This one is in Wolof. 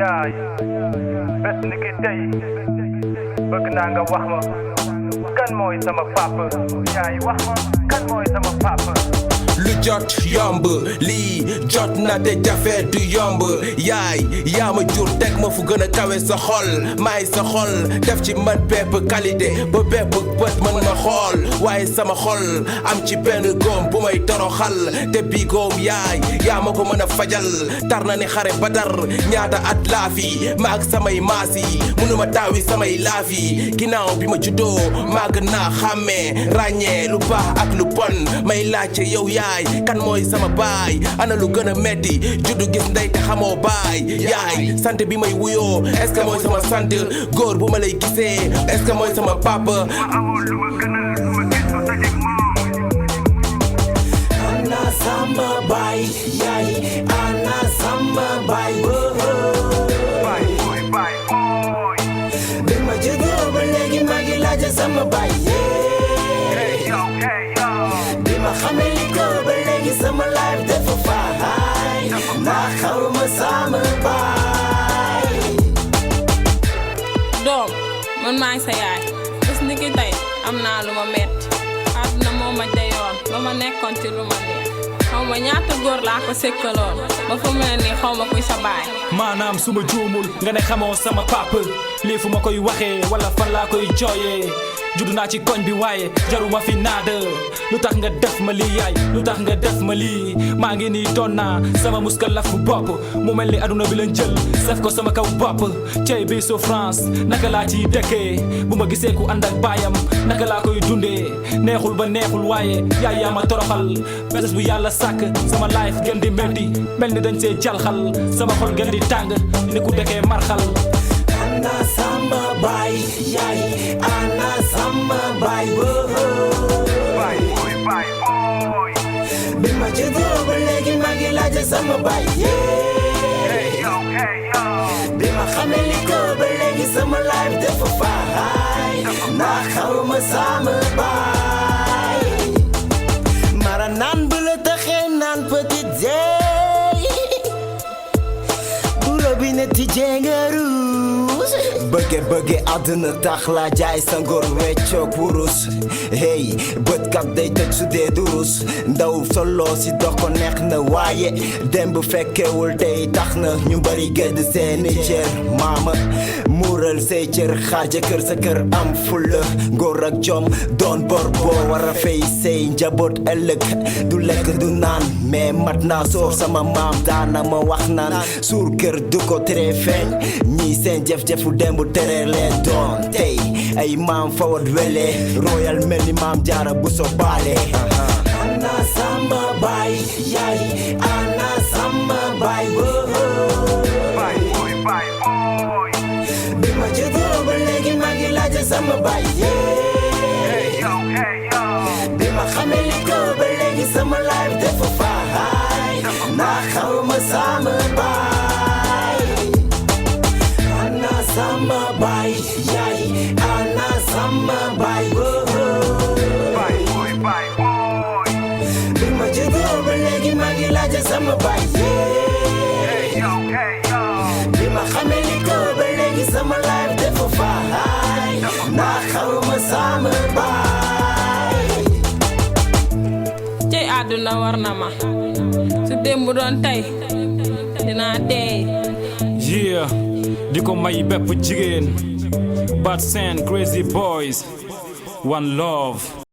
yaay bés ni ki tey bëgg naa nga wax ma kan mooy sama papa yaay wax ma kan mooy sama papa. lu jot yomb lii jot na te jafe du yomb yaay yaa ma jur teg ma fu gën a kawe sa xol maay sa xol def ci man bépp qualité ba bépp bët mën ma xool waaye sama xol am ci benn góom bu may toroxal te bii góom yaay yaa ma ko mën a fajal tar na ni xare Badar ñaata at laa fi ma ak samay maas yi mënuma taawi samay laaf yi ginnaaw bi ma juddoo maa gën naa xàmmee ràññee lu baax ak lu bon may laajte yow yaay kan mooy sama baay ana lu gën a metti juddu gis ndey te xamoo baay yaay sant bi may wuyoo est-ce que mooy sama sant góor bu ma lay gisee est-ce que mooy sama papa. Ana sama baay yaay ana sama baay baay boy baay boy bi ma juddoo ba léegi maa ngi laaj sama baay hey yo bi ma xamee li ko ba léegi sama life dafa faay naa xaw ma sama baay. doom man maa ngi sa yaay bés ni ki tey am naa lu ma metti àdduna moo ma jayoon ba ma nekkoon ci lu ma neex xaw ma ñaata góor laa ko sekkaloon ba fu mu ne nii xaw ma kuy sa baay. maanaam su ma juumul nga ne xamoo sama papa lii fu ma koy waxee wala fan laa koy jooyee juddu naa ci koñ bi waaye jaruma fi naada lu tax nga def ma lii yaay lu tax nga def ma lii maa ngi nii doon naa sama muskalafu bopp mu mel ni aduna bi lañ jël sef ko sama kaw bopp cey bi souffrance naka laa ciy dëkkee bu ma gisee ku ànd ak baayam naka laa koy dundee neexul ba neexul waaye yaay yaa ma toroxal bés bu yàlla sàkk sama life gën di metti mel ni dañ see jalxal sama xol gën di tàng ni ku dëkkee marxal. Ana sama baay yaay ana sama baay baay boy baay boy bi ma juddoo ba léegi maa ngi laaj sama baay hey yo bi ma xamee li ko ba léegi sama life dafa faay naa xaw ma sama baay. mara naan bu la taxee naan petit jéy bu robinet tijjee nga ruus bëgge àdduna tax la jaay sa ngor weccook wurus hey bët kat day tëj su dee durus ndaw solo si dox ko neex na waaye démb fekkewul tey tax na ñu bari gëdd seeni cër maama muural say cër xaar jëkkër sa kër am fulla ngóor ak jom doon bor boo war a fay say njaboot ëllëg du lekk du naan mais mat naa soor sama maam daana ma wax naan suur kër du ko tere feeñ ñii seen jëf-jëfu démb tere leen doon tey ay maam fawat wele royal mel ni maam jaara bu so baale. ana sama baay yaay ana sama baay baay boy baay boy bi ma juddoo ba léegi maa ngi laaj sama baay hey yo bi ma xamee li ko ba léegi sama life dafa faay naa xaw ma sama baay. ana sama baay yaay ana sama baay baay boy baay boy bi ma juddoo ba léegi maa ngi laaj sama baay hey yo bi ma xamee li ko ba léegi sama life dafa faay naa xaw ma sama baay. cey àdduna war na ma su démb doon tey dinaa teey. yeah di ko may bépp jigéen Bad Sen Crazy Boys One Love.